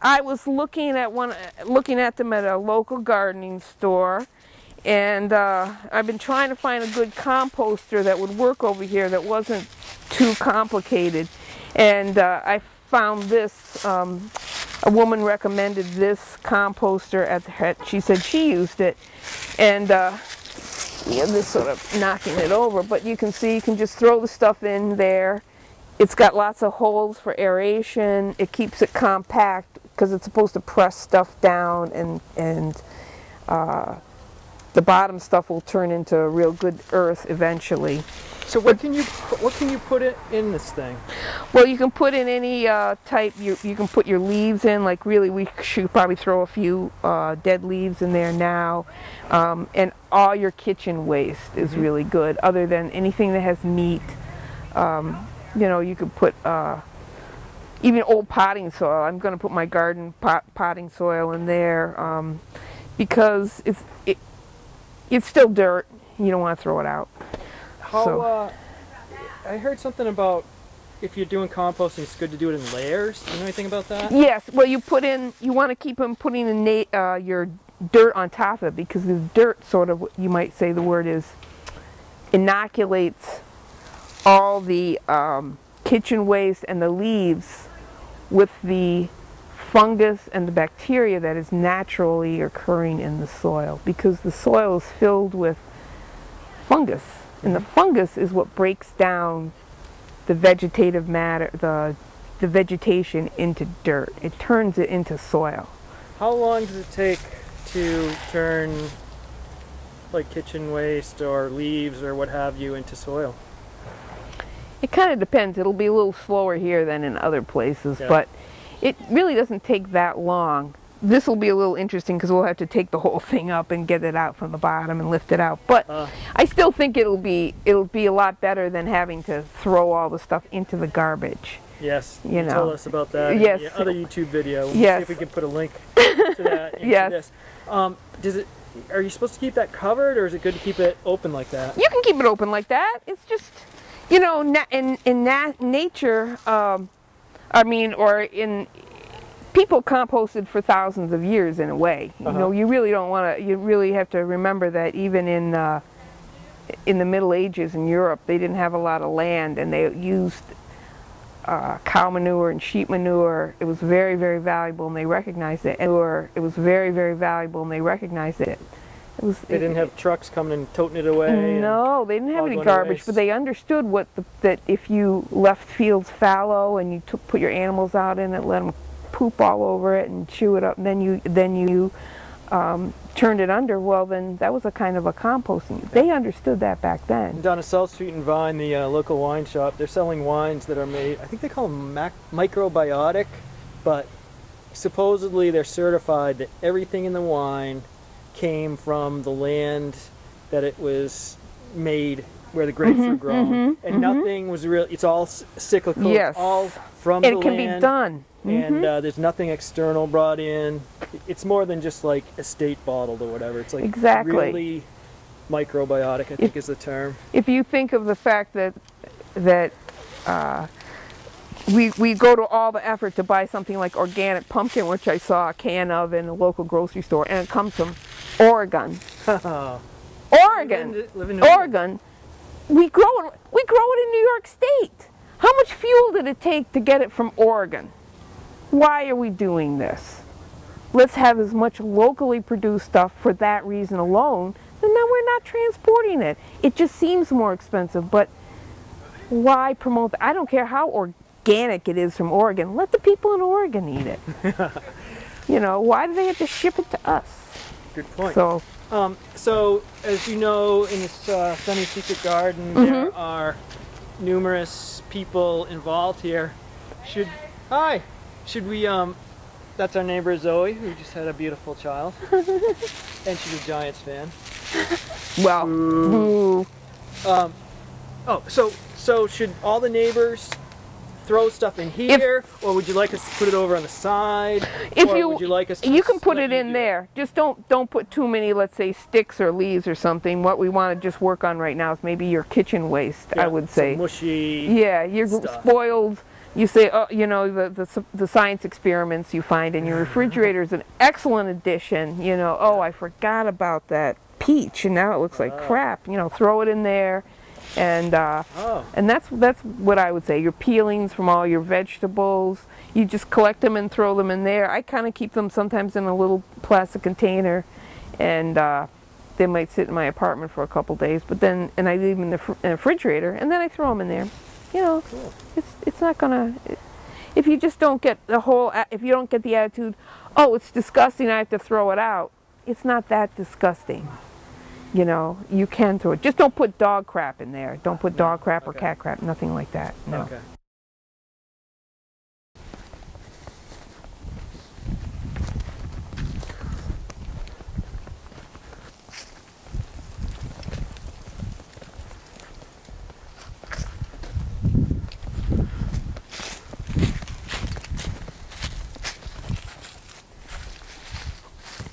I was looking at them at a local gardening store, and I've been trying to find a good composter that would work over here that wasn't too complicated. And I found this. A woman recommended this composter she said she used it, and this sort of knocking it over, but you can see you can just throw the stuff in there. It's got lots of holes for aeration. It keeps it compact because it's supposed to press stuff down, and the bottom stuff will turn into real good earth eventually. So what can you put in this thing? Well, you can put in any type. You can put your leaves in. Like really, we should probably throw a few dead leaves in there now, and all your kitchen waste is really good. Other than anything that has meat, you know, you could put even old potting soil. I'm going to put my garden potting soil in there because it's still dirt. You don't want to throw it out. How, I heard something about if you're doing composting, it's good to do it in layers. Do you know anything about that? Yes. Well, you want to keep putting your dirt on top of it, because the dirt sort of, you might say the word is, inoculates all the kitchen waste and the leaves with the fungus and the bacteria that is naturally occurring in the soil, because the soil is filled with fungus. And the fungus is what breaks down the vegetative matter, the vegetation into dirt. It turns it into soil. How long does it take to turn like kitchen waste or leaves or what have you into soil? It kind of depends. It'll be a little slower here than in other places, but it really doesn't take that long. This will be a little interesting because we'll have to take the whole thing up and get it out from the bottom and lift it out. But I still think it'll be a lot better than having to throw all the stuff into the garbage. Yes, you know. Told us about that in the other YouTube video. We'll see if we can put a link to that into this. Are you supposed to keep that covered, or is it good to keep it open like that? You can keep it open like that. It's just, you know, in nature, I mean, or in people composted for thousands of years in a way. You know, you really don't want to. You really have to remember that even in the Middle Ages in Europe, they didn't have a lot of land, and they used cow manure and sheep manure. It was very, very valuable, and they recognized it. It was very, very valuable, and they recognized it. They didn't have trucks coming and toting it away. No, they didn't have any garbage, but they understood that if you left fields fallow and you put your animals out in it, let them poop all over it and chew it up, and then you turned it under, well, then that was a kind of a composting. They understood that back then. Down at South Street in Vine, the local wine shop, they're selling wines that are made, I think they call them microbiotic, but supposedly they're certified that everything in the wine came from the land that it was made, where the grapes were grown, and nothing was real. It's all cyclical. Yes. It's all from the land. It can be done. And there's nothing external brought in. It's more than just like estate bottled or whatever. It's like really microbiotic, I think is the term. If you think of the fact that we go to all the effort to buy something like organic pumpkin, which I saw a can of in a local grocery store, and it comes from Oregon. Oregon. We grow it in New York State. How much fuel did it take to get it from Oregon? Why are we doing this? Let's have as much locally produced stuff for that reason alone, and then we're not transporting it. It just seems more expensive, but why promote that? I don't care how organic it is from Oregon. Let the people in Oregon eat it. You know, why do they have to ship it to us? Good point. So, as you know, in this semi-secret garden, there are numerous people involved here. Should we, that's our neighbor Zoe, who just had a beautiful child. And she's a Giants fan. Well, so should all the neighbors throw stuff in here, or would you like us to put it over on the side? Would you like us to can put it in there. Just don't put too many, let's say, sticks or leaves or something. What we want to just work on right now is maybe your kitchen waste, I would say. Mushy your stuff. Spoiled You say, oh, you know, the science experiments you find in your refrigerator is an excellent addition. You know, oh, I forgot about that peach, and now it looks like crap. You know, throw it in there, and that's what I would say. Your peelings from all your vegetables, you just collect them and throw them in there. I kind of keep them sometimes in a little plastic container, and they might sit in my apartment for a couple days. But then, and I leave them in the refrigerator, and then I throw them in there. You know, cool. It's not gonna. If you just don't get the whole, if you don't get the attitude, oh, it's disgusting, I have to throw it out. It's not that disgusting. You know, you can throw it. Just don't put dog crap in there. Don't put dog crap or cat crap. Nothing like that. No. Okay.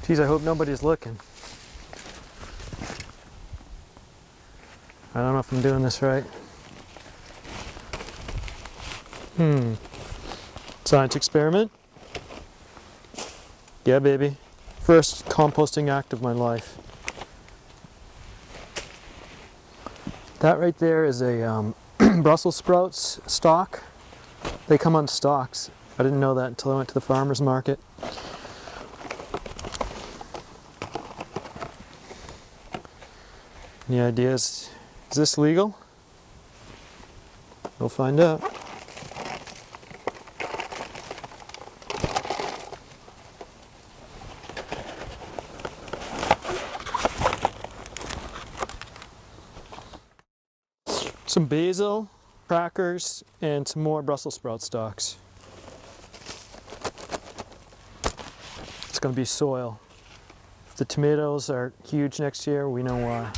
Geez, I hope nobody's looking. I don't know if I'm doing this right. Science experiment? Yeah, baby. First composting act of my life. That right there is a Brussels sprouts stalk. They come on stalks. I didn't know that until I went to the farmer's market. Any ideas? Is this legal? We'll find out. Some basil, crackers, and some more Brussels sprout stalks. It's going to be soil. If the tomatoes are huge next year, we know why.